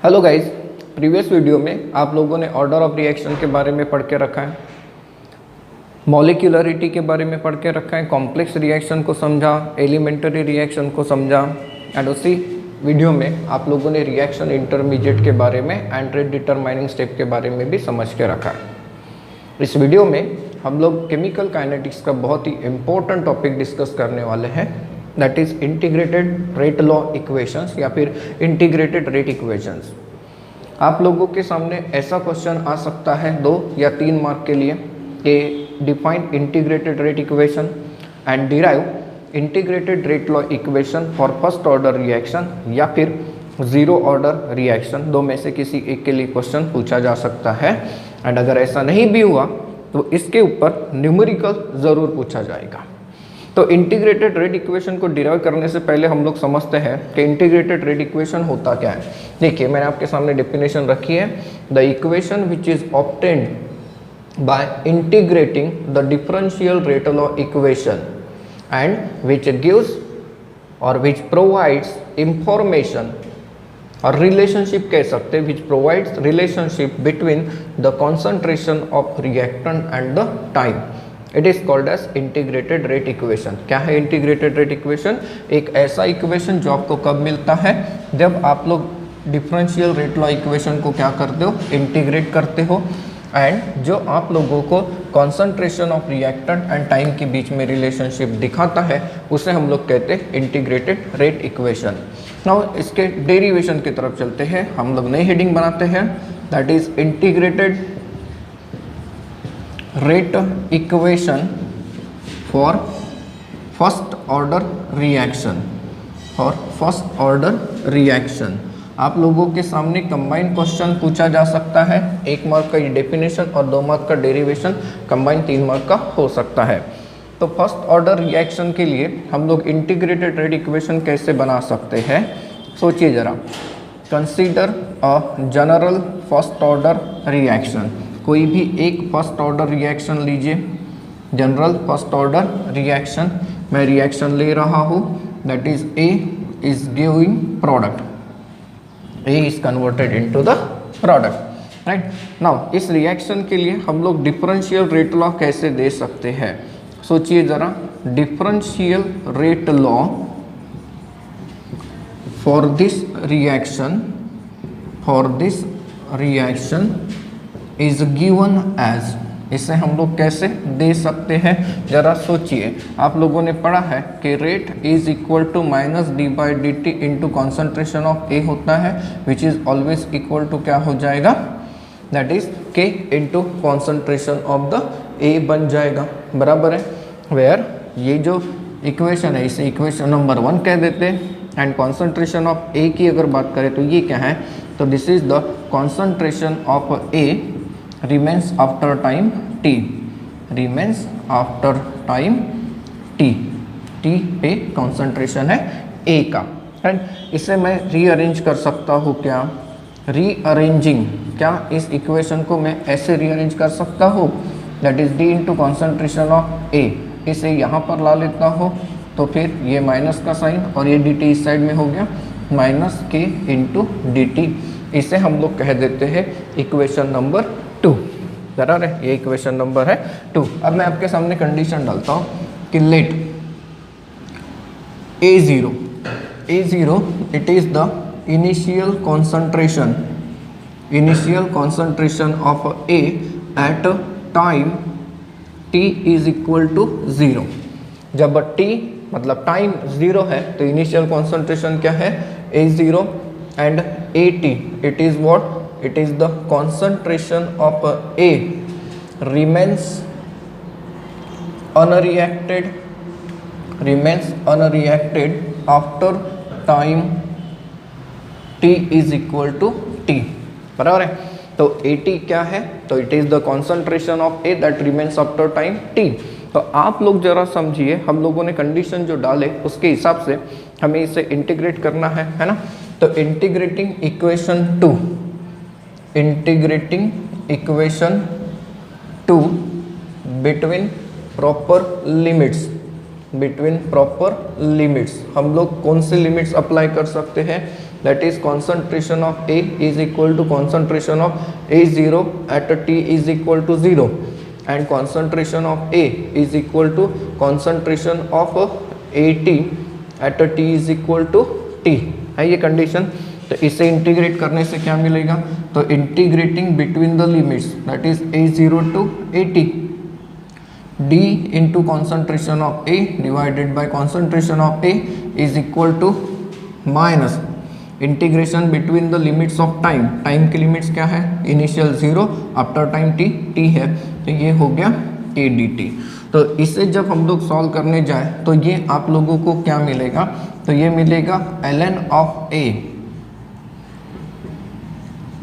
Hello guys, previous video में आप लोगों ने ऑर्डर ऑफ रिएक्शन के बारे में पढ़ के रखा है, मॉलिक्यूलरिटी के बारे में पढ़ के रखा है, कॉम्प्लेक्स रिएक्शन को समझा, एलिमेंट्री रिएक्शन को समझा एंड उसी वीडियो में आप लोगों ने रिएक्शन इंटरमीडिएट के बारे में एंड रेट डिटरमाइनिंग स्टेप के बारे में भी समझ के रखा है। इस वीडियो में हम लोग केमिकल काइनेटिक्स का बहुत ही इम्पोर्टेंट टॉपिक डिस्कस करने वाले हैं, that is integrated rate law equations या फिर इंटीग्रेटेड रेट इक्वेशंस। आप लोगों के सामने ऐसा क्वेश्चन आ सकता है 2 या 3 मार्क के लिए कि define integrated rate equation and derive integrated rate law equation for first order reaction या फिर जीरो ऑर्डर रिएक्शन। 2 में से किसी एक के लिए क्वेश्चन पूछा जा सकता है एंड अगर ऐसा नहीं भी हुआ तो इसके ऊपर न्यूमेरिकल ज़रूर पूछा जाएगा। तो इंटीग्रेटेड रेट इक्वेशन को डिराइव करने से पहले हम लोग समझते हैं कि इंटीग्रेटेड रेट इक्वेशन होता क्या है। देखिए, मैंने आपके सामने डेफिनेशन रखी है, the equation which is obtained by integrating the differential rate law equation and which gives और विच प्रोवाइड्स इंफॉर्मेशन और रिलेशनशिप कह सकते हैं, which provides relationship between the concentration of reactant and the time, it is called as integrated rate equation. क्या है integrated rate equation? एक ऐसा equation जो आपको कब मिलता है, जब आप लोग डिफरेंशियल रेट लॉ इक्वेशन को क्या करते हो, इंटीग्रेट करते हो एंड जो आप लोगों को concentration of reactant and time के बीच में रिलेशनशिप दिखाता है, उसे हम लोग कहते हैं इंटीग्रेटेड रेट इक्वेशन। नाउ इसके डेरिवेशन की तरफ चलते हैं, हम लोग नई हेडिंग बनाते हैं, that is integrated rate equation for first order reaction. For first order reaction आप लोगों के सामने कंबाइंड क्वेश्चन पूछा जा सकता है। 1 मार्क का डेफिनेशन और 2 मार्क का डेरिवेशन, कंबाइंड 3 मार्क का हो सकता है। तो फर्स्ट ऑर्डर रिएक्शन के लिए हम लोग इंटीग्रेटेड रेट इक्वेशन कैसे बना सकते हैं, सोचिए ज़रा। Consider a general first order reaction, कोई भी एक फर्स्ट ऑर्डर रिएक्शन लीजिए, जनरल फर्स्ट ऑर्डर रिएक्शन। मैं रिएक्शन ले रहा हूँ, that is a is giving product, A is converted into the product, right. Now इस रिएक्शन के लिए हम लोग डिफरेंशियल रेट लॉ कैसे दे सकते हैं, सोचिए ज़रा। Differential rate law for this reaction is given as, इसे हम लोग कैसे दे सकते हैं, जरा सोचिए। आप लोगों ने पढ़ा है कि rate is equal to minus D by D T into concentration of A होता है, which is always equal to क्या हो जाएगा, that is K into concentration of the A बन जाएगा, बराबर है। वेयर ये जो इक्वेशन है इसे इक्वेशन नंबर 1 कह देते हैं एंड कॉन्सेंट्रेशन ऑफ ए की अगर बात करें तो ये क्या है, तो this is the concentration of A remains after time t, remains after time t, t पे कॉन्सेंट्रेशन है a का, राइट। इसे मैं रीअरेंज कर सकता हूँ, क्या रीअरेंजिंग, क्या इस इक्वेशन को मैं ऐसे रीअरेंज कर सकता हूँ, that is d into concentration of a। इसे यहाँ पर ला लेता हूँ तो फिर ये माइनस का साइन और ये dt इस साइड में हो गया, माइनस k इंटू dt। इसे हम लोग कह देते हैं इक्वेशन नंबर 2, बराबर है। ये इक्वेशन नंबर है 2। अब मैं आपके सामने कंडीशन डालता हूँ कि let A0 it is the initial concentration of A at time t is equal to 0। जब t मतलब टाइम 0 है तो इनिशियल कॉन्सेंट्रेशन क्या है, A0 and AT it is what, it is the concentration of A remains unreacted after time t is equal to t, बराबर है। तो AT क्या है, तो it is the concentration of A that remains after time t। तो आप लोग जरा समझिए, हम लोगों ने कंडीशन जो डाले उसके हिसाब से हमें इसे इंटीग्रेट करना है ना। तो integrating equation 2 between proper limits हम लोग कौन से लिमिट्स अप्लाई कर सकते हैं, that is concentration of A is equal to concentration of A0 at T is equal to 0 and concentration of A is equal to concentration of AT at T is equal to T है ये condition. तो इसे integrate करने से क्या मिलेगा, तो integrating between the limits that is A0 to AT D into concentration of A divided by concentration of A is equal to minus integration between the limits of time, time की limits क्या है, initial 0 after time T है, तो ये हो गया K dt। तो इसे जब हम लोग सॉल्व करने जाए तो ये आप लोगों को क्या मिलेगा, तो ये मिलेगा ln of A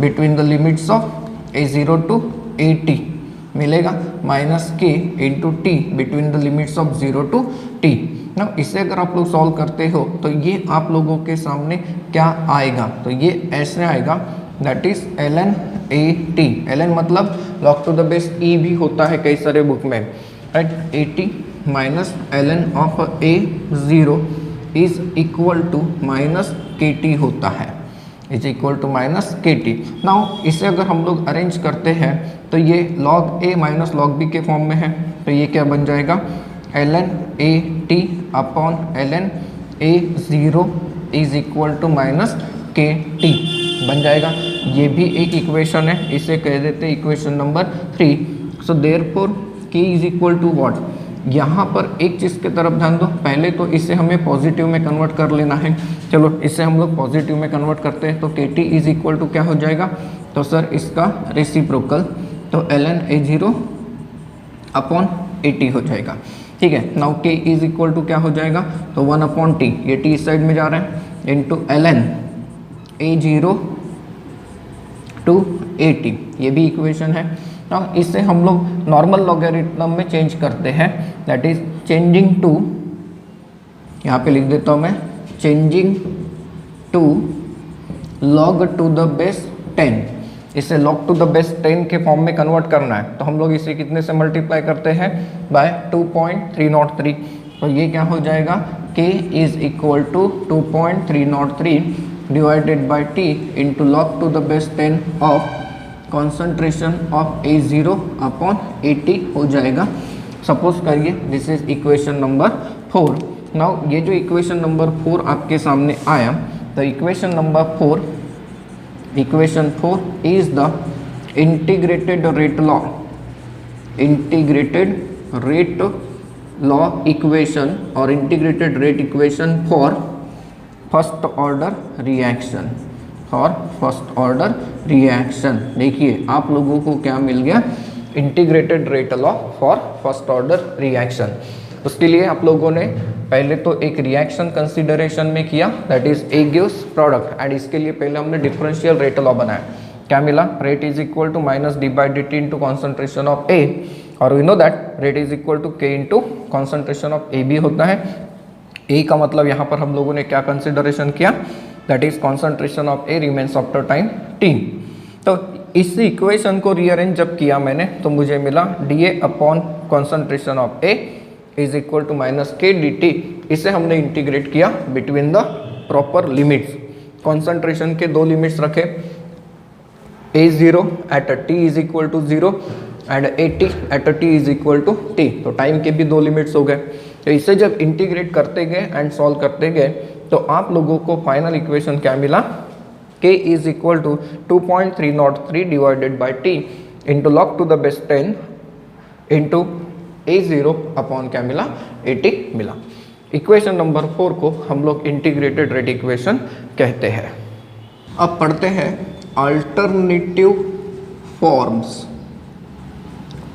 between the limits of A0 to AT मिलेगा minus K into T between the limits of 0 to T। ना इसे अगर आप लोग सॉल्व करते हो तो ये आप लोगों के सामने क्या आएगा, तो ये ऐसे आएगा that is ln AT। ln मतलब log to the base E भी होता है कई सारे बुक में, right. AT minus ln of A0 is equal to minus KT होता है, is equal to minus KT। Now इसे अगर हम लोग अरेंज करते हैं तो ये log A minus log B के फॉर्म में है, तो ये क्या बन जाएगा ln AT upon ln A0 is equal to minus KT बन जाएगा। ये भी एक इक्वेशन है, इसे कह देते हैं equation number 3। So therefore K is equal to what, यहाँ पर एक चीज़ की तरफ ध्यान दो, पहले तो इसे हमें पॉजिटिव में कन्वर्ट कर लेना है। चलो इसे हम लोग पॉजिटिव में कन्वर्ट करते हैं तो KT इज इक्वल टू क्या हो जाएगा, तो सर इसका रेसिप्रोकल, तो ln A0 अपॉन AT हो जाएगा, ठीक है। Now K is equal to क्या हो जाएगा, तो 1 अपॉन T, ये T इस साइड में जा रहा है, into ln A0 to AT, ये भी इक्वेशन है। अब इसे हम लोग नॉर्मल लॉगरिथम में चेंज करते हैं, दैट इज चेंजिंग टू, यहाँ पे लिख देता हूँ मैं, changing to log to the base 10। इसे log टू द बेस 10 के फॉर्म में कन्वर्ट करना है, तो हम लोग इसे कितने से मल्टीप्लाई करते हैं, बाय 2.303। तो ये क्या हो जाएगा, K is equal to 2.303 divided by T into log to the base 10 of concentration of A0 upon AT हो जाएगा। सपोज करिए this is equation number 4। Now ये जो इक्वेशन नंबर 4 आपके सामने आया, तो equation number 4, equation 4 is the integrated rate law, integrated rate law equation और integrated rate equation for first order reaction, और फर्स्ट ऑर्डर रिएक्शन। देखिए आप लोगों को क्या मिल गया, integrated rate law for first order reaction. उसके लिए आप लोगों ने पहले तो एक रिएक्शन कंसिडरेशन में किया, that is A gives product, and इसके लिए पहले हमने डिफरेंशियल रेट लॉ बनाया। क्या मिला, rate is equal to minus D by D T into concentration of A, और we know that rate is equal to K into concentration of A भी होता है। A का मतलब यहाँ पर हम लोगों ने क्या कंसिडरेशन किया, that is concentration of A remains after time T। तो इस इक्वेशन को रीअरेंज जब किया मैंने तो मुझे मिला dA upon concentration of A is equal to minus K dt। इसे हमने इंटीग्रेट किया between the proper limits. Concentration के दो लिमिट्स रखे, A0 at T is equal to 0 and AT at T is equal to T। तो time के भी दो लिमिट्स हो गए। तो इसे जब इंटीग्रेट करते गए एंड सॉल्व करते गए तो आप लोगों को फाइनल इक्वेशन क्या मिला, K is equal to 2.303 divided by T into log to the base 10 into A0 upon क्या मिला, AT मिला। इक्वेशन नंबर 4 को हम लोग इंटीग्रेटेड रेट इक्वेशन कहते हैं। अब पढ़ते हैं alternative forms,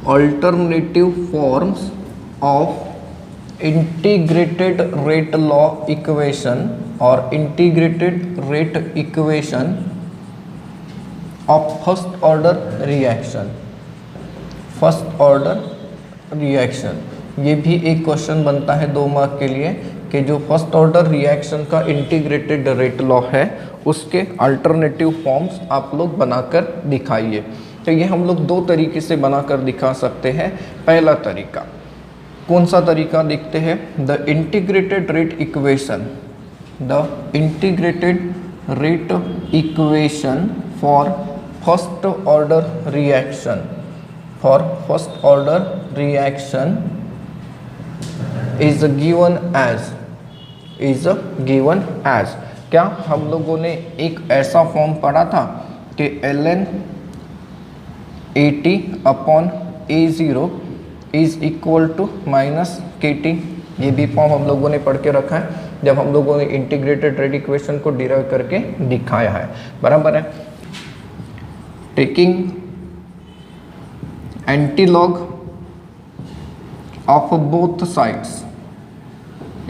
alternative forms of integrated rate law equation और integrated rate equation of first order reaction, first order reaction. ये भी एक क्वेश्चन बनता है 2 मार्क के लिए कि जो फर्स्ट ऑर्डर रिएक्शन का इंटीग्रेटेड रेट लॉ है उसके अल्टरनेटिव फॉर्म्स आप लोग बनाकर दिखाइए। तो ये हम लोग 2 तरीके से बनाकर दिखा सकते हैं। पहला तरीका कौन सा तरीका देखते हैं, the integrated rate equation, the integrated rate equation for first order reaction. For first order reaction is given as क्या हम लोगों ने एक ऐसा फॉर्म पढ़ा था कि ln AT/A0 is equal to -KT। ये भी फॉर्म हम लोगों ने पढ़ के रखा है जब हम लोगों ने इंटीग्रेटेड रेट इक्वेशन को डिराइव करके दिखाया है, बराबर है। Taking antilog of both sides,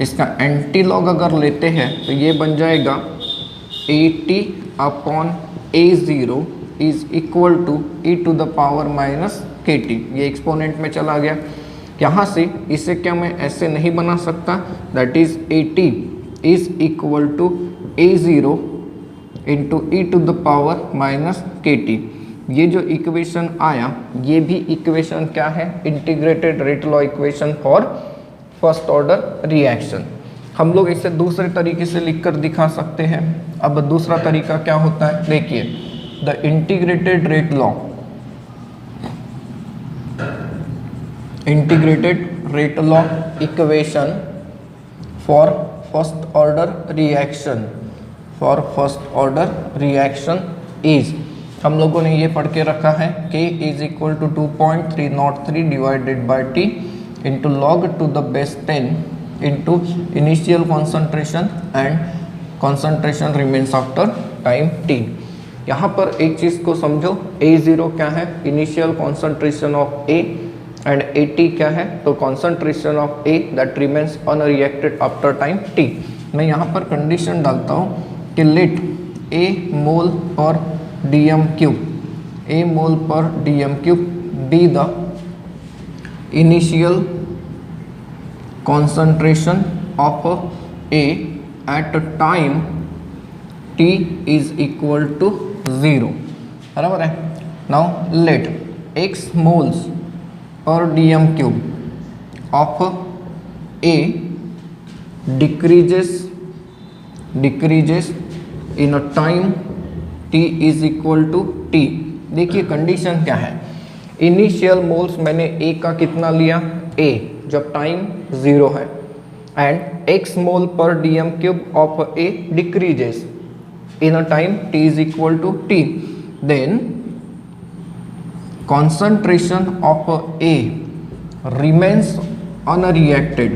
इसका एंटीलॉग अगर लेते हैं तो ये बन जाएगा AT/A0 is equal to e⁻−KT। ये एक्सपोनेंट में चला गया। यहाँ से इसे क्या मैं ऐसे नहीं बना सकता, that is AT is equal to A0 into e⁻−KT। ये जो इक्वेशन आया ये भी इक्वेशन क्या है, integrated rate law equation for first order reaction. हम लोग इसे दूसरे तरीके से लिखकर दिखा सकते हैं। अब दूसरा तरीका क्या होता है, देखिए, the integrated rate law equation for first order reaction is, हम लोगों ने ये पढ़ के रखा है K is equal to 2.303 divided by T into log to the base 10 into initial concentration and concentration remains after time T। यहाँ पर एक चीज़ को समझो, A0 क्या है, initial concentration of A and AT क्या है, तो concentration of A that remains unreacted after time T। मैं यहाँ पर कंडीशन डालता हूँ कि लेट A मोल पर dm cube be the initial concentration of A at time T is equal to 0, बराबर है। now let x moles per dm cube of A decreases in a time T is equal to T। देखिए condition क्या है, initial moles मैंने A का कितना लिया, A जब टाइम 0 है, एंड x मोल पर dm cube of A decreases in a time T is equal to T, then concentration of A remains unreacted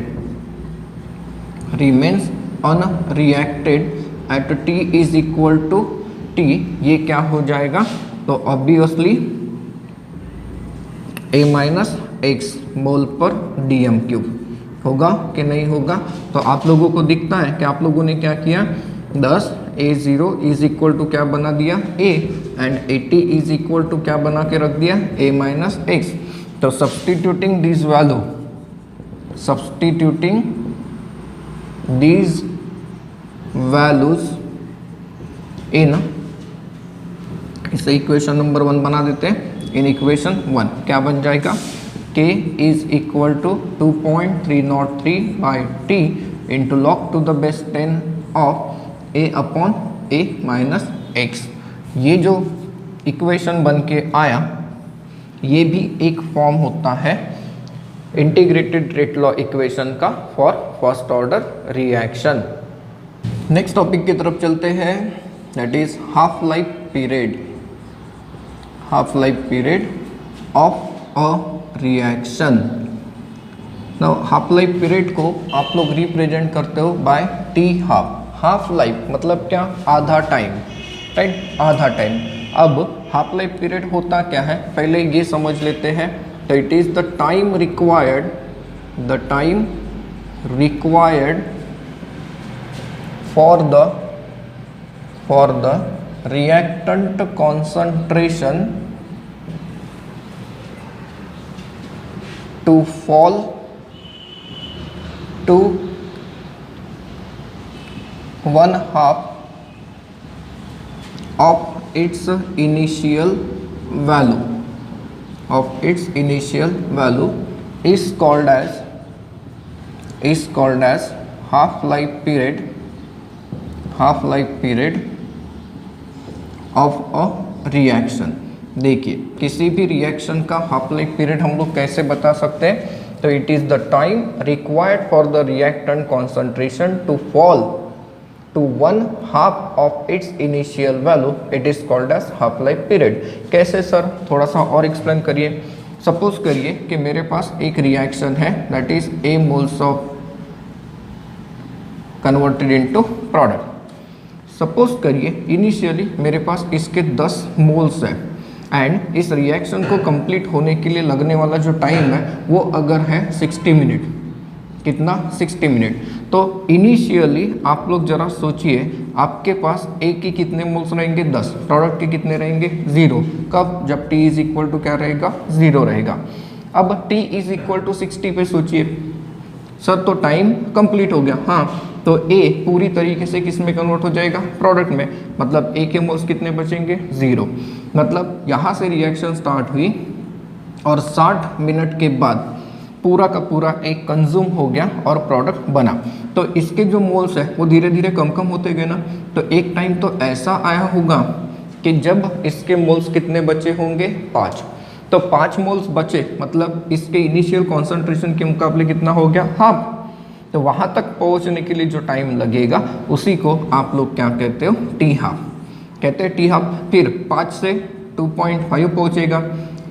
at T is equal to T। ये क्या हो जाएगा, तो ऑब्वियसली A-x मोल पर dm cube होगा कि नहीं होगा। तो आप लोगों को दिखता है कि आप लोगों ने क्या किया, 10 A0 इज इक्वल टू क्या बना दिया A and AT is equal to क्या बना के रख दिया A-x। तो सब्सटीट्यूटिंग these values इन, इसे इक्वेशन नंबर 1 बना देते हैं। इन इक्वेशन 1 क्या बन जाएगा, K is equal to 2.303 by T into log to the base 10 of A/A-x। ये जो इक्वेशन बन के आया ये भी एक फॉर्म होता है इंटीग्रेटेड रेट लॉ इक्वेशन का for first order reaction. Next topic की तरफ चलते हैं, that is half life period of a reaction. Now half life period को आप लोग रिप्रेजेंट करते हो बाय T हाफ लाइफ मतलब क्या, आधा टाइम, राइट, आधा टाइम। अब हाफ लाइफ पीरियड होता क्या है, पहले ये समझ लेते हैं। तो it is the time required for the reactant concentration to fall to 1/2 of its initial value is called as half life period of a reaction. देखिए किसी भी रिएक्शन का हाफ लाइफ पीरियड हम लोग कैसे बता सकते हैं, तो it is the time required for the reactant concentration to fall to 1/2 of its initial value, it is called as half life period. कैसे सर, थोड़ा सा और एक्सप्लेन करिए। सपोज करिए कि मेरे पास एक रिएक्शन है that is A moles of converted into product. Suppose करिए इनिशियली मेरे पास इसके 10 मोल्स है एंड इस रिएक्शन को कंप्लीट होने के लिए लगने वाला जो टाइम है वो अगर है 60 मिनट, कितना 60 मिनट। तो इनिशियली आप लोग जरा सोचिए, आपके पास A के कितने मोल्स रहेंगे 10, प्रोडक्ट के कितने रहेंगे 0। कब, जब T इज इक्वल टू क्या रहेगा 0 रहेगा। अब T इज इक्वल टू 60 पे सोचिए सर, तो टाइम कंप्लीट हो गया। हाँ, तो A पूरी तरीके से किस में कन्वर्ट हो जाएगा, प्रोडक्ट में। मतलब A के मोल्स कितने बचेंगे 0। मतलब यहाँ से रिएक्शन स्टार्ट हुई और 60 मिनट के बाद पूरा का पूरा एक कंज्यूम हो गया और प्रोडक्ट बना। तो इसके जो मोल्स है वो धीरे धीरे कम कम होते गए ना। तो एक टाइम तो ऐसा आया होगा कि जब इसके मोल्स कितने बचे होंगे 5। तो 5 मोल्स बचे, मतलब इसके इनिशियल कॉन्सेंट्रेशन के मुकाबले कितना हो गया, हाफ। तो वहाँ तक पहुँचने के लिए जो टाइम लगेगा उसी को आप लोग क्या कहते हो, टी हाफ कहते हैं, टी हाफ। फिर 5 से 2.5 पहुँचेगा,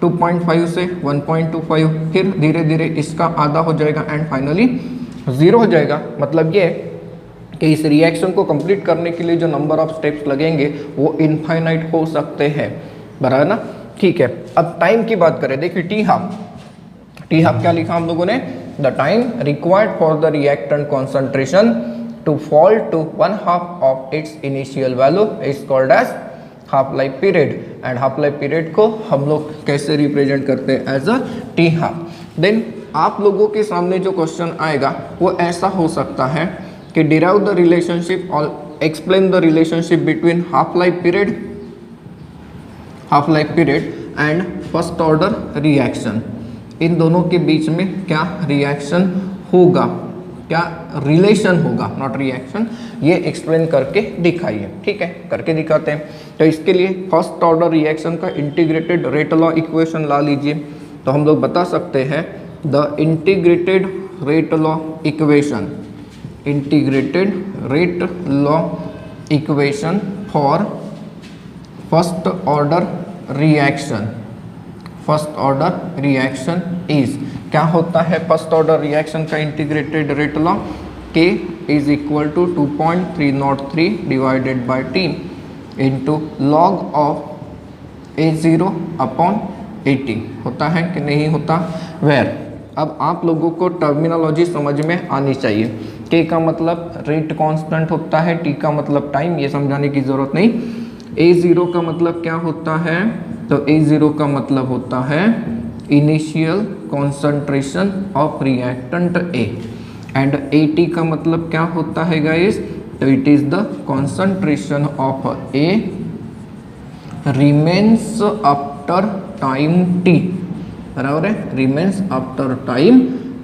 2.5 से 1.25, फिर धीरे धीरे इसका आधा हो जाएगा एंड फाइनली 0 हो जाएगा। मतलब ये कि इस रिएक्शन को कंप्लीट करने के लिए जो नंबर ऑफ स्टेप्स लगेंगे वो इनफाइनाइट हो सकते हैं, बराबर ना। ठीक है, अब टाइम की बात करें। देखिए टी हाफ क्या लिखा हम लोगों ने, the time required for the reactant concentration to fall to 1/2 of its initial value is called as half life period. And half life period को हम लोग कैसे रिप्रेजेंट करते हैं, as a T half. Then आप लोगों के सामने जो क्वेश्चन आएगा वो ऐसा हो सकता है कि डिराइव द रिलेशनशिप और explain the relationship between half life period and first order reaction. इन दोनों के बीच में क्या रिएक्शन होगा, क्या रिलेशन होगा, नॉट रिएक्शन, ये एक्सप्लेन करके दिखाइए। ठीक है, करके दिखाते हैं। तो इसके लिए फर्स्ट ऑर्डर रिएक्शन का इंटीग्रेटेड रेट लॉ इक्वेशन ला लीजिए। तो हम लोग बता सकते हैं the integrated rate law equation, integrated rate law equation for first order reaction. First order reaction is, क्या होता है फर्स्ट ऑर्डर रिएक्शन का integrated rate law, K is equal to 2.303 divided by T into log of A0 upon 80। होता है कि नहीं होता, where. अब आप लोगों को टर्मिनोलॉजी समझ में आनी चाहिए। K का मतलब रेट कांस्टेंट होता है, T का मतलब टाइम, ये समझाने की ज़रूरत नहीं। A0 का मतलब क्या होता है, तो A0 का मतलब होता है initial concentration of reactant A and AT का मतलब क्या होता है गाइस, तो it is the concentration of A remains after time T, बराबर है, रिमेन्स आफ्टर टाइम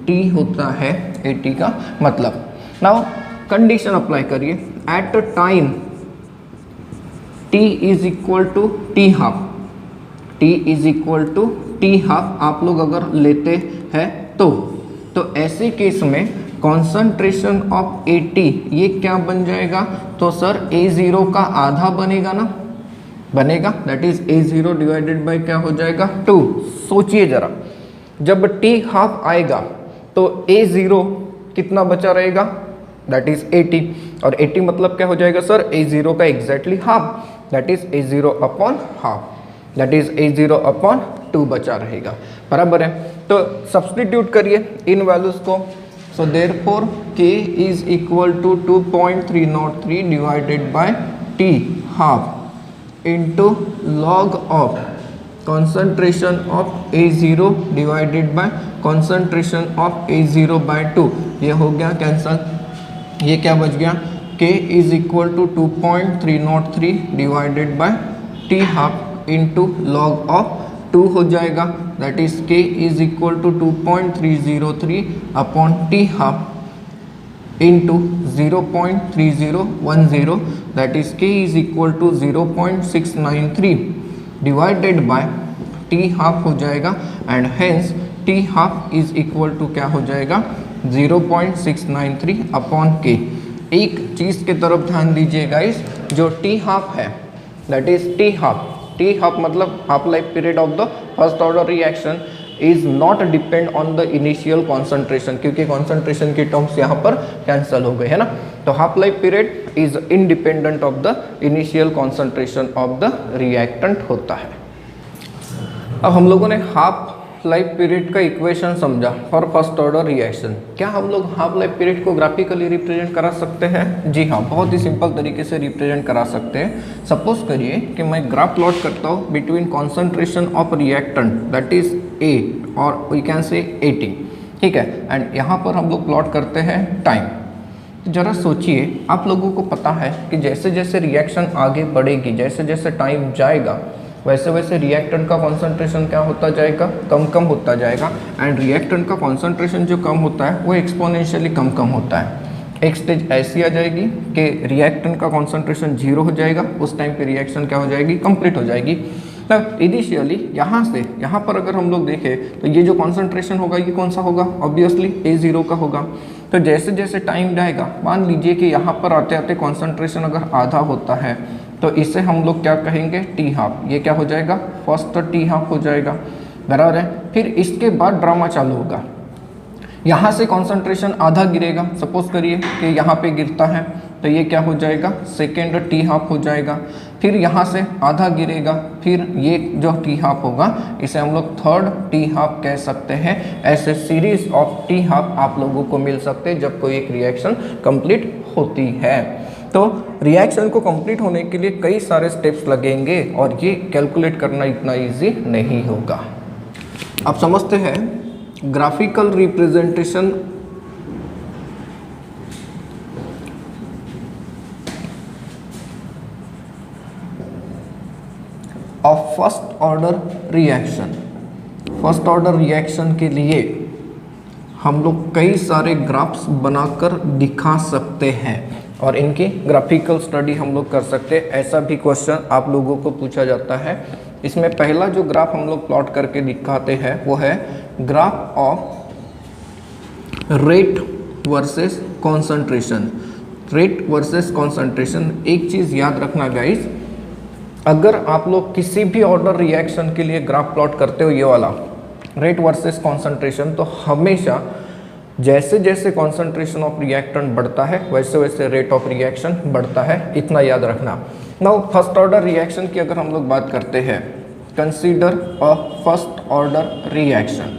T होता है AT का मतलब। नाउ कंडीशन अप्लाई करिए, at time T is equal to T half, T is equal to T half आप लोग अगर लेते हैं तो ऐसे केस में कॉन्सेंट्रेशन ऑफ AT ये क्या बन जाएगा, तो सर A0 का आधा बनेगा ना, बनेगा, that is A0 divided bye क्या हो जाएगा 2। सोचिए जरा, जब T हाफ आएगा तो A0 कितना बचा रहेगा, दैट इज 80, और 80 मतलब क्या हो जाएगा सर, A0 का exactly half, that is A0 upon half, that is A0 upon 2 बचा रहेगा, बराबर है। तो सब्सटीट्यूट करिए इन वैल्यूज को। So therefore K is equal to 2.303 divided by T half into log of concentration of A0 divided by concentration of A0 by 2, ये हो गया कैंसल। ये क्या बच गया, K is equal to 2.303 divided by T half into log of 2 हो जाएगा, that is K is equal to 2.303 upon T half into 0.3010, that is K is equal to 0.693 divided by T half हो जाएगा, and hence T half is equal to क्या हो जाएगा 0.693 upon K। एक चीज़ के तरफ ध्यान दीजिए गाइस, जो T हाफ है दैट इज T हाफ मतलब half life period of the first order reaction is not depend on the initial concentration, क्योंकि कॉन्सेंट्रेशन की टर्म्स यहाँ पर कैंसिल हो गए है ना। तो half life period is independent of the initial concentration of the reactant होता है। अब हम लोगों ने हाफ लाइफ पीरियड का इक्वेशन समझा फॉर फर्स्ट ऑर्डर रिएक्शन। क्या हम लोग हाफ लाइफ पीरियड को ग्राफिकली रिप्रेजेंट करा सकते हैं? जी हाँ, बहुत ही सिंपल तरीके से रिप्रेजेंट करा सकते हैं। सपोज करिए कि मैं ग्राफ प्लॉट करता हूँ between concentration of reactant that is a और वी कैन से 80, ठीक है, एंड यहाँ पर हम लोग प्लॉट करते हैं टाइम। जरा सोचिए, आप लोगों को पता है कि जैसे जैसे रिएक्शन आगे बढ़ेगी, जैसे जैसे टाइम जाएगा, वैसे वैसे रिएक्टेंट का कॉन्सेंट्रेशन क्या होता जाएगा, कम होता जाएगा, एंड रिएक्टेंट का कॉन्सेंट्रेशन जो कम होता है वो एक्सपोनेंशियली कम होता है। एक स्टेज ऐसी आ जाएगी कि रिएक्टेंट का कॉन्सेंट्रेशन 0 हो जाएगा, उस टाइम पे रिएक्शन क्या हो जाएगी, कंप्लीट हो जाएगी। तब इनिशियली यहाँ से यहाँ पर अगर हम लोग देखें तो ये जो कॉन्सेंट्रेशन होगा ये कौन सा होगा, ऑब्वियसली A0 का होगा। तो जैसे जैसे टाइम जाएगा, मान लीजिए कि यहाँ पर आते आते कॉन्सेंट्रेशन अगर आधा होता है तो इसे हम लोग क्या कहेंगे, T हाफ। ये क्या हो जाएगा, फर्स्ट T हाफ हो जाएगा, बराबर है। फिर इसके बाद ड्रामा चालू होगा, यहाँ से कॉन्सेंट्रेशन आधा गिरेगा। सपोज करिए कि यहाँ पे गिरता है तो ये क्या हो जाएगा, सेकेंड T हाफ हो जाएगा। फिर यहाँ से आधा गिरेगा, फिर ये जो T हाफ होगा इसे हम लोग थर्ड T हाफ कह सकते हैं। ऐसे सीरीज ऑफ T हाफ आप लोगों को मिल सकते हैं जब कोई एक रिएक्शन कंप्लीट होती है। तो रिएक्शन को कंप्लीट होने के लिए कई सारे स्टेप्स लगेंगे और ये कैलकुलेट करना इतना इजी नहीं होगा। आप समझते हैं graphical representation of first order reaction. First order reaction के लिए हम लोग कई सारे ग्राफ्स बनाकर दिखा सकते हैं और इनकी ग्राफिकल स्टडी हम लोग कर सकते हैं। ऐसा भी क्वेश्चन आप लोगों को पूछा जाता है। इसमें पहला जो ग्राफ हम लोग प्लॉट करके दिखाते हैं वो है graph of rate versus concentration. Rate versus concentration, एक चीज़ याद रखना गाइस, अगर आप लोग किसी भी ऑर्डर रिएक्शन के लिए ग्राफ प्लॉट करते हो ये वाला रेट वर्सेस कॉन्सेंट्रेशन, तो हमेशा जैसे जैसे कॉन्सेंट्रेशन ऑफ रिएक्टेंट बढ़ता है वैसे वैसे रेट ऑफ रिएक्शन बढ़ता है, इतना याद रखना। नाउ फर्स्ट ऑर्डर रिएक्शन की अगर हम लोग बात करते हैं, consider a first order reaction.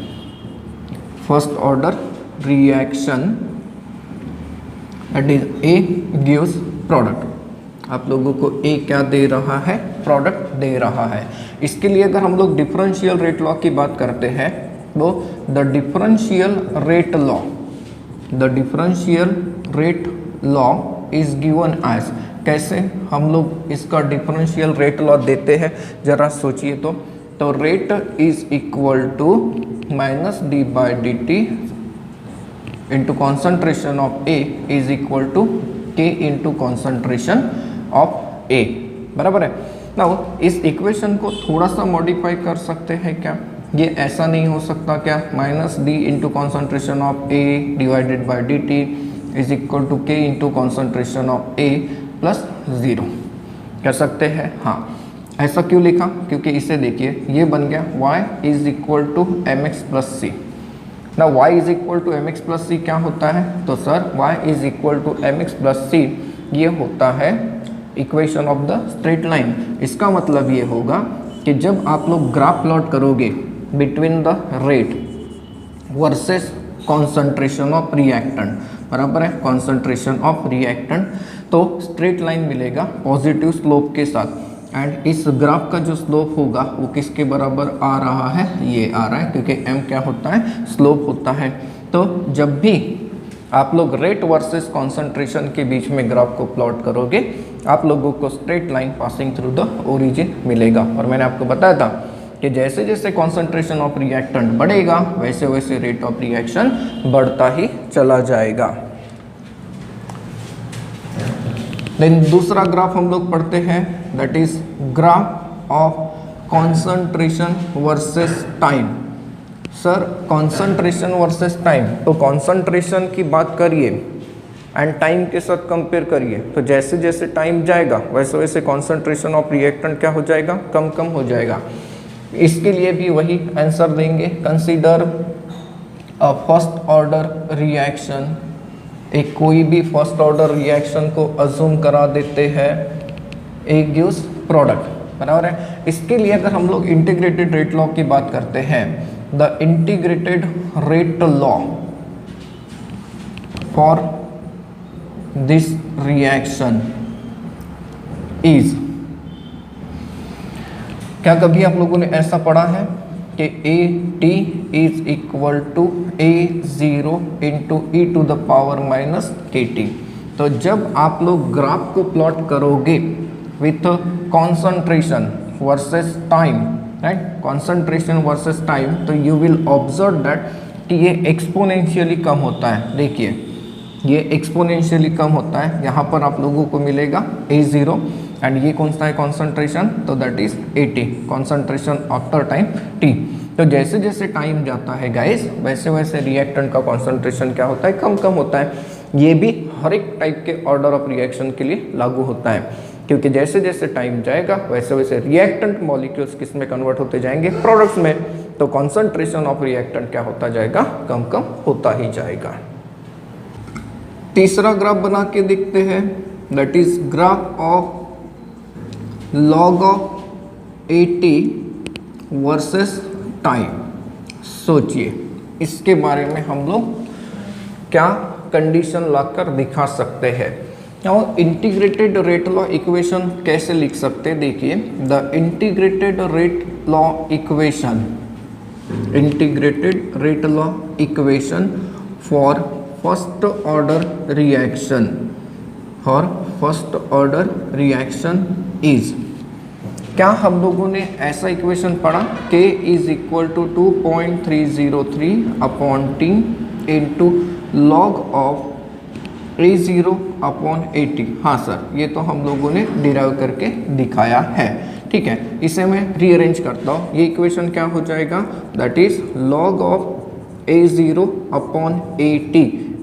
First order reaction that is A gives product. आप लोगों को ए क्या दे रहा है, प्रोडक्ट दे रहा है। इसके लिए अगर हम लोग डिफरेंशियल रेट लॉ की बात करते हैं तो the differential rate law, the differential rate law is given as, कैसे हम लोग इसका डिफरेंशियल रेट लॉ देते हैं जरा सोचिए। तो rate is equal to minus D by D T into concentration of A is equal to K into concentration of A, बराबर है। नाउ इस इक्वेशन को थोड़ा सा मॉडिफाई कर सकते हैं क्या, ये ऐसा नहीं हो सकता क्या, minus d into concentration of A divided by D t is equal to K into concentration of A plus 0 कर सकते हैं। हाँ, ऐसा क्यों लिखा, क्योंकि इसे देखिए ये बन गया y is equal to m x plus c. ना y is equal to m x plus c क्या होता है, तो sir y is equal to m x plus c ये होता है equation of the straight line. इसका मतलब ये होगा कि जब आप लोग ग्राफ प्लॉट करोगे between the rate versus concentration of reactant, बराबर है, कॉन्सेंट्रेशन ऑफ रिएक्टेंट, तो स्ट्रेट लाइन मिलेगा पॉजिटिव स्लोप के साथ। एंड इस ग्राफ का जो स्लोप होगा वो किसके बराबर आ रहा है, ये आ रहा है, क्योंकि m क्या होता है, स्लोप होता है। तो जब भी आप लोग रेट वर्सेस कॉन्सेंट्रेशन के बीच में ग्राफ को प्लॉट करोगे आप लोगों को straight line passing through the origin मिलेगा। और मैंने आपको बताया था कि जैसे जैसे कॉन्सेंट्रेशन ऑफ रिएक्टेंट बढ़ेगा वैसे वैसे रेट ऑफ रिएक्शन बढ़ता ही चला जाएगा। देन दूसरा ग्राफ हम लोग पढ़ते हैं, that is graph of concentration versus time. Sir concentration versus time, तो कॉन्सेंट्रेशन की बात करिए एंड टाइम के साथ कंपेयर करिए, तो जैसे जैसे टाइम जाएगा वैसे वैसे कॉन्सेंट्रेशन ऑफ रिएक्टेंट क्या हो जाएगा, कम कम हो जाएगा। इसके लिए भी वही आंसर देंगे, consider a first order reaction, एक कोई भी फर्स्ट ऑर्डर रिएक्शन को अज्यूम करा देते हैं, एक गिव्स प्रोडक्ट, बराबर है। इसके लिए अगर हम लोग इंटीग्रेटेड रेट लॉ की बात करते हैं, the integrated rate law for this reaction is, क्या कभी आप लोगों ने ऐसा पढ़ा है कि A T is equal to A0 into E to the power minus K T. तो जब आप लोग ग्राफ को प्लॉट करोगे with concentration versus time, right, concentration versus time, तो यू विल ऑब्जर्व दैट कि ये एक्सपोनेंशियली कम होता है। देखिए ये एक्सपोनेंशियली कम होता है, यहाँ पर आप लोगों को मिलेगा A0 एंड ये कौन सा है कॉन्सेंट्रेशन, तो that is AT, concentration after time T। तो जैसे जैसे टाइम जाता है गाइस, वैसे वैसे रिएक्टेंट का कॉन्सेंट्रेशन क्या होता है, कम कम होता है। ये भी हर एक टाइप के ऑर्डर ऑफ रिएक्शन के लिए लागू होता है, क्योंकि जैसे जैसे टाइम जाएगा वैसे वैसे रिएक्टेंट मॉलिक्यूल्स किस में कन्वर्ट होते जाएंगे, प्रोडक्ट्स में। तो कॉन्सेंट्रेशन ऑफ रिएक्टेंट क्या होता जाएगा, कम कम होता ही जाएगा। तीसरा ग्राफ बना के देखते हैं, that is graph of log of AT versus time. सोचिए इसके बारे में हम लोग क्या कंडीशन लाकर दिखा सकते हैं। और इंटीग्रेटेड रेट लॉ इक्वेशन कैसे लिख सकते हैं, देखिए the integrated rate law equation, integrated rate law equation for first order reaction, for first order reaction is, क्या हम लोगों ने ऐसा इक्वेशन पढ़ा, K is equal to 2.303 upon T into log of A0 upon AT। हाँ sir, ये तो हम लोगों ने डिराइव करके दिखाया है, ठीक है। इसे मैं रीअरेंज करता हूँ, ये इक्वेशन क्या हो जाएगा, that is log of A0 upon AT।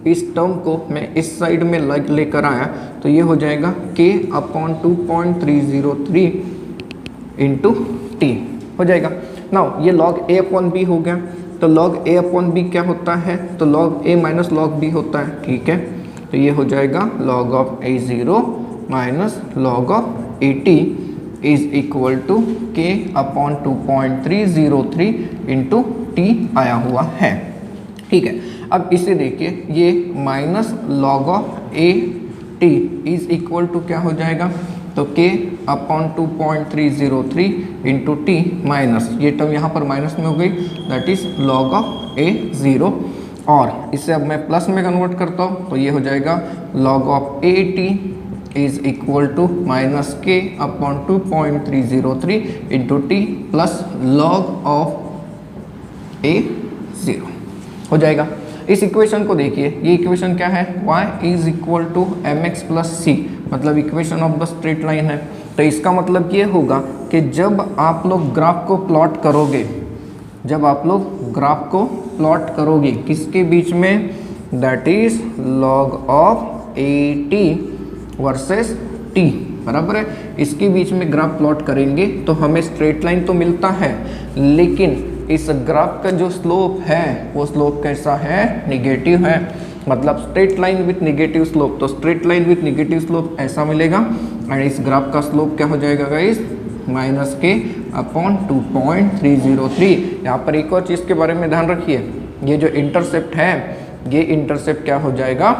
इस टर्म को मैं इस साइड में लेकर आया तो ये हो जाएगा K अपॉन 2.303 इंटू टी हो जाएगा। नाउ ये लॉग A अपॉन बी हो गया, तो लॉग A अपॉन बी क्या होता है, तो log A minus log B होता है, ठीक है। तो ये हो जाएगा log of A0 minus log of AT is equal to K upon 2.303 into T आया हुआ है, ठीक है। अब इसे देखिए, ये minus log of AT is equal to क्या हो जाएगा, तो K upon 2.303 into T minus, ये टर्म यहाँ पर माइनस में हो गई, that is log of A0। और इसे अब मैं प्लस में कन्वर्ट करता हूँ, तो ये हो जाएगा log of AT is equal to minus K upon 2.303 into T plus log of A0 हो जाएगा। इस इक्वेशन को देखिए, ये इक्वेशन क्या है, y is equal to mx plus c, मतलब equation of the straight line है। तो इसका मतलब ये होगा कि जब आप लोग ग्राफ को प्लॉट करोगे, जब आप लोग ग्राफ को प्लॉट करोगे किसके बीच में, that is log of AT versus T, बराबर है। इसके बीच में ग्राफ प्लॉट करेंगे तो हमें स्ट्रेट लाइन तो मिलता है, लेकिन इस ग्राफ का जो स्लोप है वो स्लोप कैसा है, निगेटिव है, मतलब straight line with negative slope. तो straight line with negative slope ऐसा मिलेगा, एंड इस ग्राफ का स्लोप क्या हो जाएगा गाइस, माइनस K अपॉन 2.303। यहाँ पर एक और चीज़ के बारे में ध्यान रखिए, ये जो इंटरसेप्ट है, ये इंटरसेप्ट क्या हो जाएगा,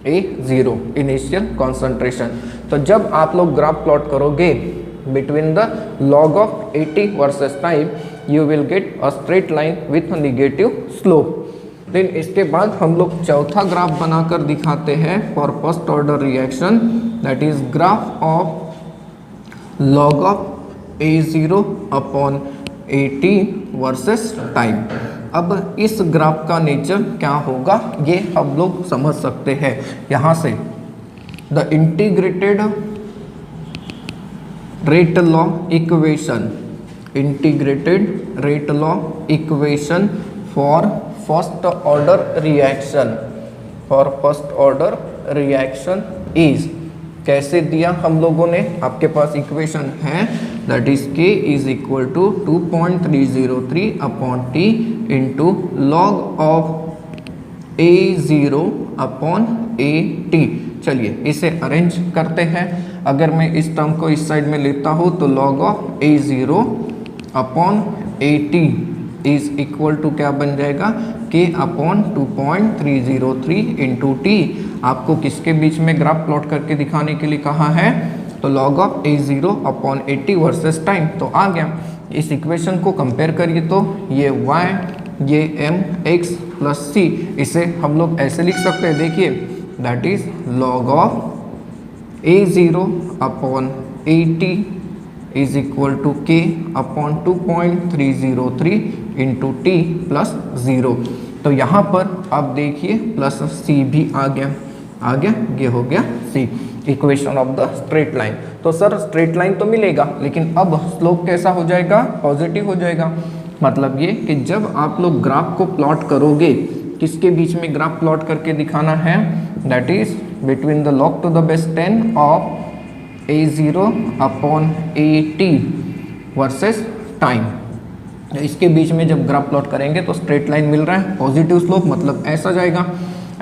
A0 इनिशियल कॉन्सेंट्रेशन। तो जब आप लोग ग्राफ प्लॉट करोगे between the log of AT versus time, you will get a straight line with a negative slope. then इसके बाद हम लोग चौथा ग्राफ बनाकर दिखाते हैं for first order reaction, that is graph of log of A0 upon AT versus time। अब इस ग्राफ का नेचर क्या होगा ये हम लोग समझ सकते हैं यहाँ से। The integrated rate law equation, integrated rate law equation for first order reaction, for first order reaction is, कैसे दिया हम लोगों ने, आपके पास इक्वेशन है that is k is equal to 2.303 upon t into log of a0 upon at। चलिए इसे अरेंज करते हैं। अगर मैं इस टर्म को इस साइड में लेता हूँ तो log of a0 upon at is equal to क्या बन जाएगा, k अपॉन 2.303 इंटू टी। आपको किसके बीच में ग्राफ प्लॉट करके दिखाने के लिए कहा है, तो log of a0 upon 80 versus time. तो आ गया, इस इक्वेशन को कंपेयर करिए तो ये y, ये m x प्लस c, इसे हम लोग ऐसे लिख सकते हैं, देखिए that is log of a0 upon 80 is equal to k upon 2.303 into T plus 0। तो यहाँ पर आप देखिए प्लस c भी आ गया, ये हो गया c, equation of the straight line. तो सर स्ट्रेट लाइन तो मिलेगा, लेकिन अब स्लोप कैसा हो जाएगा, पॉजिटिव हो जाएगा। मतलब ये कि जब आप लोग ग्राफ को प्लॉट करोगे, किसके बीच में ग्राफ प्लॉट करके दिखाना है, that is between the log to the base 10 of a0 upon at versus time. इसके बीच में जब ग्राफ प्लॉट करेंगे तो स्ट्रेट लाइन मिल रहा है, पॉजिटिव स्लोप, मतलब ऐसा जाएगा।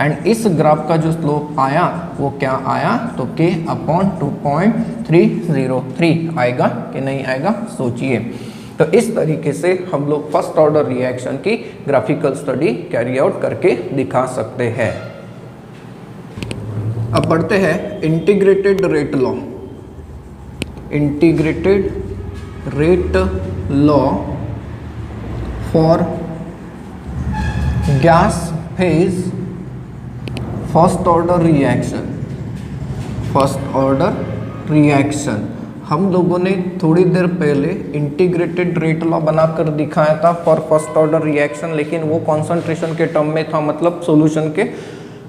एंड इस ग्राफ का जो स्लोप आया वो क्या आया, तो k अपॉन 2.303 आएगा कि नहीं आएगा, सोचिए। तो इस तरीके से हम लोग फर्स्ट ऑर्डर रिएक्शन की ग्राफिकल स्टडी कैरी आउट करके दिखा सकते हैं। अब बढ़ते हैं integrated rate law, integrated rate law for gas phase first order reaction, first order reaction. हम लोगों ने थोड़ी देर पहले इंटीग्रेटेड रेट लॉ बनाकर दिखाया था फॉर फर्स्ट ऑर्डर रिएक्शन, लेकिन वो कॉन्सेंट्रेशन के टर्म में था, मतलब सॉल्यूशन के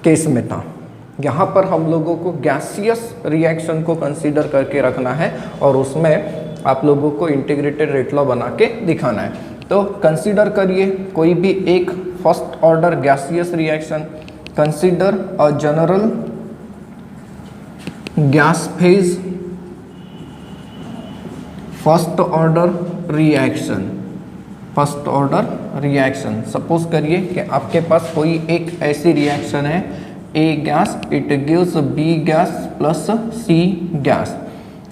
केस में था। यहाँ पर हम लोगों को गैसियस रिएक्शन को कंसीडर करके रखना है और उसमें आप लोगों को इंटीग्रेटेड रेट लॉ बना के दिखाना है। तो कंसीडर करिए कोई भी एक first order gaseous reaction, consider a general gas phase first order reaction, first order reaction. Suppose करिए कि आपके पास कोई एक ऐसी रिएक्शन है, A gas it gives B gas plus C gas,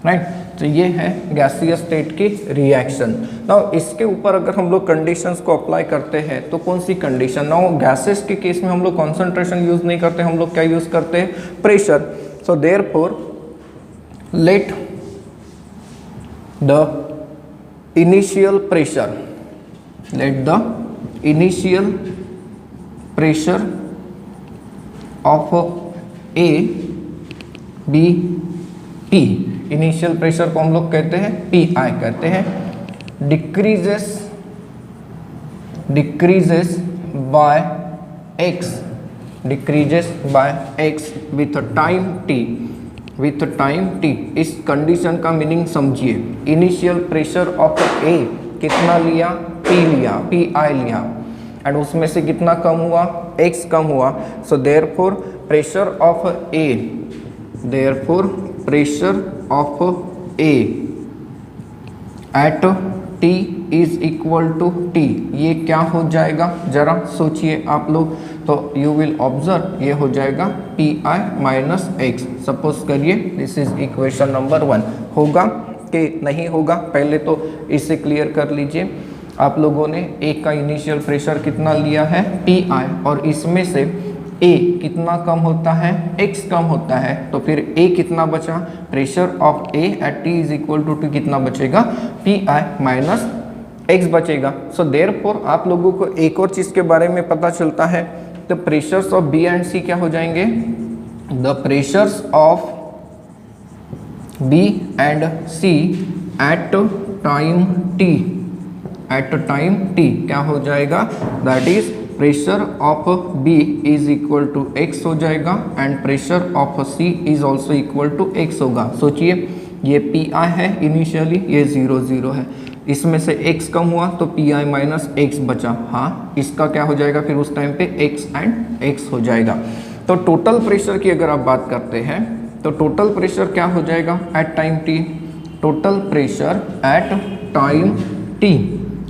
right. तो ये है गैसियस स्टेट की रिएक्शन। नाउ इसके ऊपर अगर हम लोग कंडीशंस को अप्लाई करते हैं तो कौन सी कंडीशन, नाउ गैसेस के केस में हम लोग कॉन्सेंट्रेशन यूज नहीं करते, हम लोग क्या यूज करते हैं, pressure. So therefore let the initial pressure, let the initial pressure of A be P, initial pressure को हम लोग कहते हैं PI कहते हैं, decreases by x, decreases by x with time t, with time t। इस कंडीशन का meaning समझिए, इनिशियल प्रेशर ऑफ A कितना लिया, P लिया, PI लिया, एंड उसमें से कितना कम हुआ, x कम हुआ। So therefore pressure of A, therefore pressure of A at T is equal to T, ये क्या हो जाएगा, जरा सोचिए आप लोग। तो यू विल ऑब्जर्व ये हो जाएगा PI माइनस x। सपोज करिए दिस इज इक्वेशन नंबर 1, होगा कि नहीं होगा, पहले तो इसे क्लियर कर लीजिए। आप लोगों ने A का इनिशियल प्रेशर कितना लिया है, PI, और इसमें से A कितना कम होता है, x कम होता है, तो फिर A कितना बचा, pressure of A at T is equal to T कितना बचेगा, PI माइनस x बचेगा। सो देयरफॉर आप लोगों को एक और चीज़ के बारे में पता चलता है, तो pressures of B and C क्या हो जाएंगे, the pressures of B and C at time T, at time T क्या हो जाएगा, that is pressure of B is equal to X हो जाएगा and pressure of C is also equal to X होगा। सोचिए ये पी आई है initially, ये 0 0 है, इसमें से x कम हुआ तो पी आई माइनस एक्स बचा। हाँ, इसका क्या हो जाएगा फिर उस टाइम पे x एंड x हो जाएगा। तो टोटल प्रेशर की अगर आप बात करते हैं तो टोटल प्रेशर क्या हो जाएगा at time t, total pressure at time t।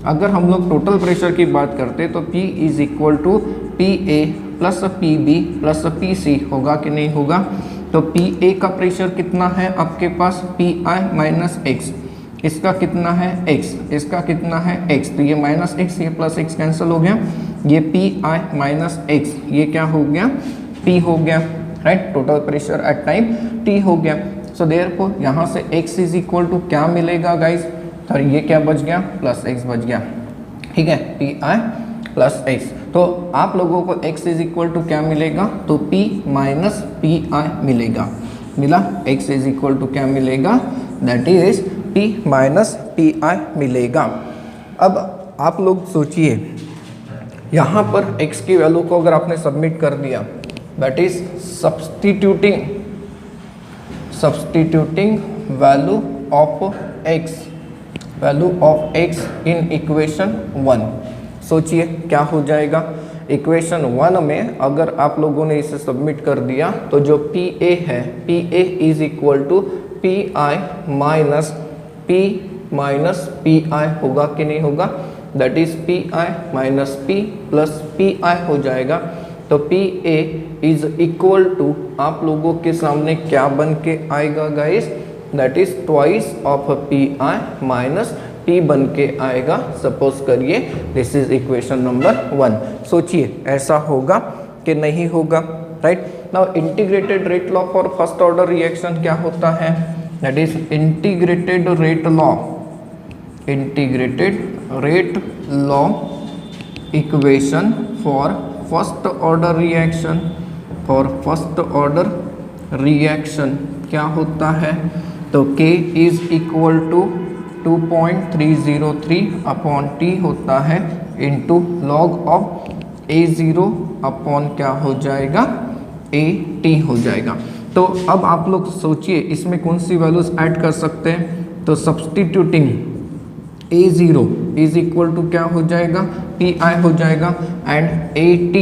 अगर हम लोग टोटल प्रेशर की बात करते हैं तो P is equal to P A plus P B plus P C होगा कि नहीं होगा। तो पी ए का प्रेशर कितना है आपके पास, पी आई माइनस एक्स, इसका कितना है x, इसका कितना है x, तो ये माइनस एक्स, ये प्लस एक्स कैंसिल हो गया, ये पी आई माइनस एक्स, ये क्या हो गया p हो गया, right. Total pressure at time t हो गया। सो देयरफॉर यहाँ से x इज इक्वल टू क्या मिलेगा गाइज, तो ये क्या बच गया प्लस x बच गया, ठीक है, पी आई प्लस एक्स। तो आप लोगों को x इज इक्वल टू क्या मिलेगा, तो p माइनस पी आई मिलेगा, मिला। x इज इक्वल टू क्या मिलेगा, that is p minus P आई मिलेगा। अब आप लोग सोचिए यहाँ पर x की वैल्यू को अगर आपने सबमिट कर दिया, that is substituting value of x in equation 1। सोचिए क्या हो जाएगा, इक्वेशन 1 में अगर आप लोगों ने इसे सबमिट कर दिया तो जो पी ए है, P A is equal to P I minus P I होगा कि नहीं होगा, that is P I minus P plus P I हो जाएगा। तो P A is equal to आप लोगों के सामने क्या बन के आएगा guys, that is twice of P I minus p बन के आएगा। सपोज करिए दिस इज इक्वेशन नंबर 1। सोचिए ऐसा होगा कि नहीं होगा, right. Now integrated rate law for first order reaction क्या होता है, that is integrated rate law equation for first order reaction क्या होता है, तो k is equal to 2.303 upon t होता है into log of a0 upon क्या हो जाएगा at हो जाएगा। तो अब आप लोग सोचिए इसमें कौन सी वैल्यूज ऐड कर सकते हैं, तो substituting a0 is equal to क्या हो जाएगा पी आई हो जाएगा एंड at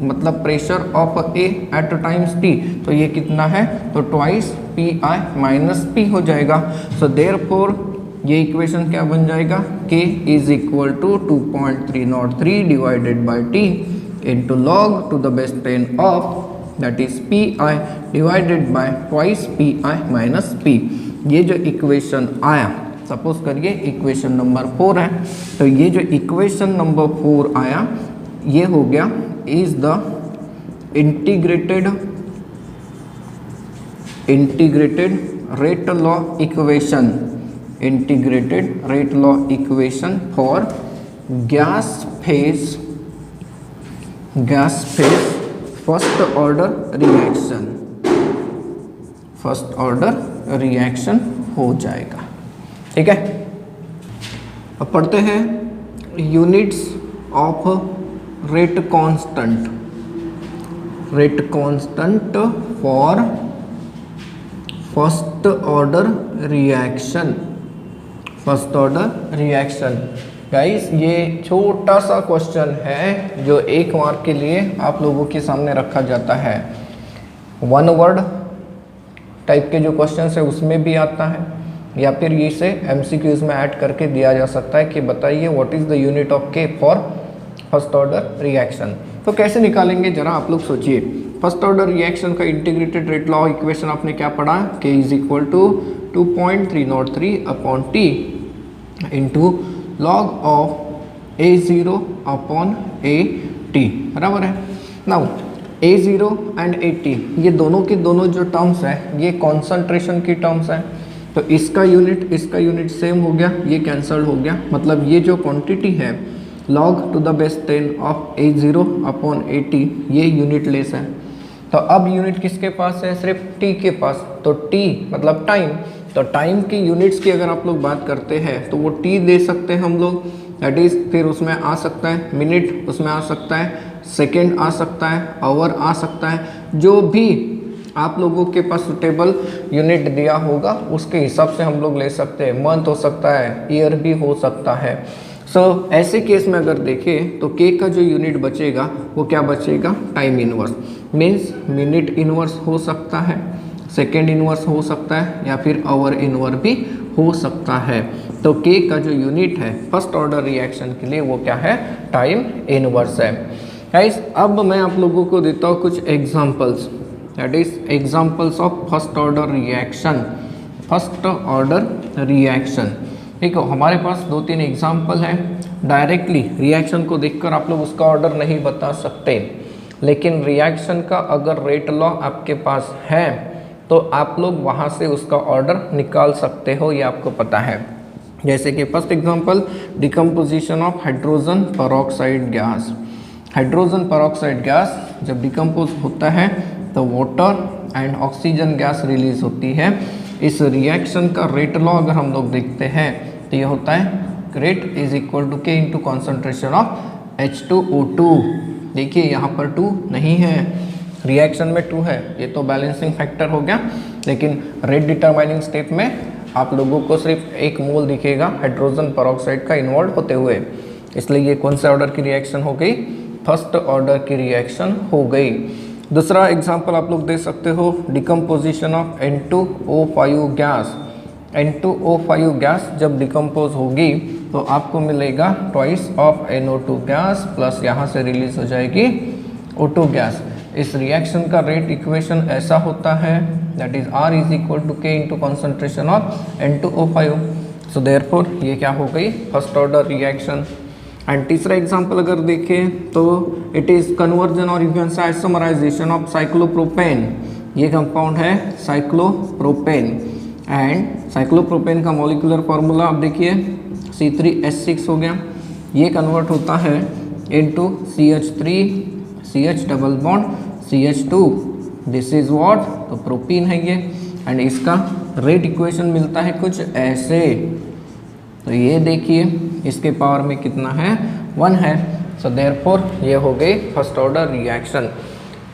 मतलब pressure of A at times T, तो ये कितना है, तो twice P I minus P हो जाएगा। सो देयरफॉर ये इक्वेशन क्या बन जाएगा, k is equal to 2.303 divided by t into log to the base 10 of that is P I divided by twice P I minus P. ये जो equation आया, suppose करिए इक्वेशन नंबर 4 है, तो ये जो इक्वेशन नंबर 4 आया ये हो गया is the integrated rate law equation for gas phase first order reaction हो जाएगा, ठीक है। अब पढ़ते हैं units of rate constant for first order reaction. Guys ये छोटा सा क्वेश्चन है जो 1 मार्क के लिए आप लोगों के सामने रखा जाता है। 1 वर्ड टाइप के जो क्वेश्चन है उसमें भी आता है, या फिर इसे MCQs में ऐड करके दिया जा सकता है कि बताइए what is the unit of K for first order reaction. तो कैसे निकालेंगे जरा आप लोग सोचिए। फर्स्ट ऑर्डर रिएक्शन का इंटीग्रेटेड रेट लॉ इक्वेशन आपने क्या पढ़ा, K is equal to 2.303 upon T into log of A0 upon AT, बराबर है। नाउ A0 एंड AT ये दोनों के दोनों जो टर्म्स है ये कॉन्सेंट्रेशन की टर्म्स है, तो इसका यूनिट सेम हो गया, ये कैंसल हो गया। मतलब ये जो क्वांटिटी है log to the base 10 of A0 upon AT ये यूनिट लेस है। तो अब यूनिट किसके पास है, सिर्फ T के पास, तो T मतलब टाइम, तो तो टाइम की यूनिट्स की अगर आप लोग बात करते हैं तो वो टी दे सकते हैं हम लोग, दैट इज फिर उसमें आ सकता है मिनट, उसमें आ सकता है सेकेंड, आ सकता है आवर, आ सकता है, जो भी आप लोगों के पास सुटेबल यूनिट दिया होगा उसके हिसाब से हम लोग ले सकते हैं। मंथ हो सकता है, ईयर भी हो सकता है। ऐसे केस में अगर देखें तो के का जो यूनिट बचेगा वो क्या बचेगा, time inverse, means minute inverse हो सकता है, सेकेंड इनवर्स हो सकता है, या फिर आवर इनवर्स भी हो सकता है। तो के का जो यूनिट है फर्स्ट ऑर्डर रिएक्शन के लिए वो क्या है, टाइम इनवर्स है। गाइस अब मैं आप लोगों को देता हूँ कुछ examples, that is examples of first order reaction. First order reaction, देखो हमारे पास 2-3 एग्जांपल हैं। डायरेक्टली रिएक्शन को देखकर आप लोग उसका ऑर्डर नहीं बता सकते, लेकिन रिएक्शन का अगर रेट लॉ आपके पास है तो आप लोग वहाँ से उसका ऑर्डर निकाल सकते हो, ये आपको पता है। जैसे कि first example, decomposition of hydrogen peroxide gas. Hydrogen peroxide gas जब डिकम्पोज होता है तो water and oxygen gas release होती है। इस रिएक्शन का रेट लॉ अगर हम लोग देखते हैं तो ये होता है rate is equal to K into concentration of H2O2। देखिए यहाँ पर 2 नहीं है, रिएक्शन में 2 है, ये तो बैलेंसिंग फैक्टर हो गया, लेकिन रेट डिटरमाइनिंग स्टेप में आप लोगों को सिर्फ 1 मोल दिखेगा हाइड्रोजन पेरोक्साइड का इन्वॉल्व होते हुए, इसलिए ये कौन से ऑर्डर की रिएक्शन हो गई, फर्स्ट ऑर्डर की रिएक्शन हो गई। दूसरा एग्जांपल आप लोग दे सकते हो, decomposition of N2O5 gas. N2O5 gas जब डिकम्पोज होगी तो आपको मिलेगा twice of NO2 gas plus यहाँ से रिलीज हो जाएगी O2 गैस। इस रिएक्शन का रेट इक्वेशन ऐसा होता है, that is R is equal to K into concentration of N2O5। So therefore ये क्या हो गई, फर्स्ट ऑर्डर रिएक्शन। एंड तीसरा एग्जांपल अगर देखें तो इट इज कन्वर्जन और you can say isomerisation of cyclopropane. ये कंपाउंड है साइक्लोप्रोपेन, एंड साइक्लोप्रोपेन का मॉलिक्यूलर फार्मूला आप देखिए C3H6 हो गया। ये कन्वर्ट होता है into CH3 CH double bond CH2, this is what, तो प्रोपीन है ये, एंड इसका रेट इक्वेशन मिलता है कुछ ऐसे। तो ये देखिए इसके पावर में कितना है, 1 है। सो देयरफॉर ये हो गई फर्स्ट ऑर्डर रिएक्शन।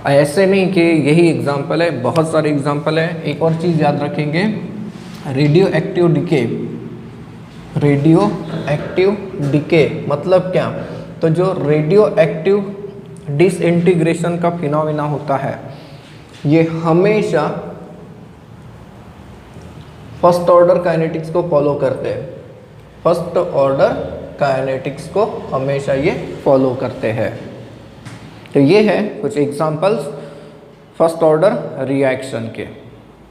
ऐसे नहीं कि यही एग्जांपल है, बहुत सारे एग्जांपल है। एक और चीज़ याद रखेंगे, radio active decay. Radio active decay मतलब क्या, तो जो रेडियो एक्टिव डिसइंटीग्रेशन का फिनोमिना होता है ये हमेशा फर्स्ट ऑर्डर काइनेटिक्स को फॉलो करते हैं। फर्स्ट ऑर्डर काइनेटिक्स को हमेशा ये फॉलो करते हैं। तो ये है कुछ एग्जांपल्स फर्स्ट ऑर्डर रिएक्शन के।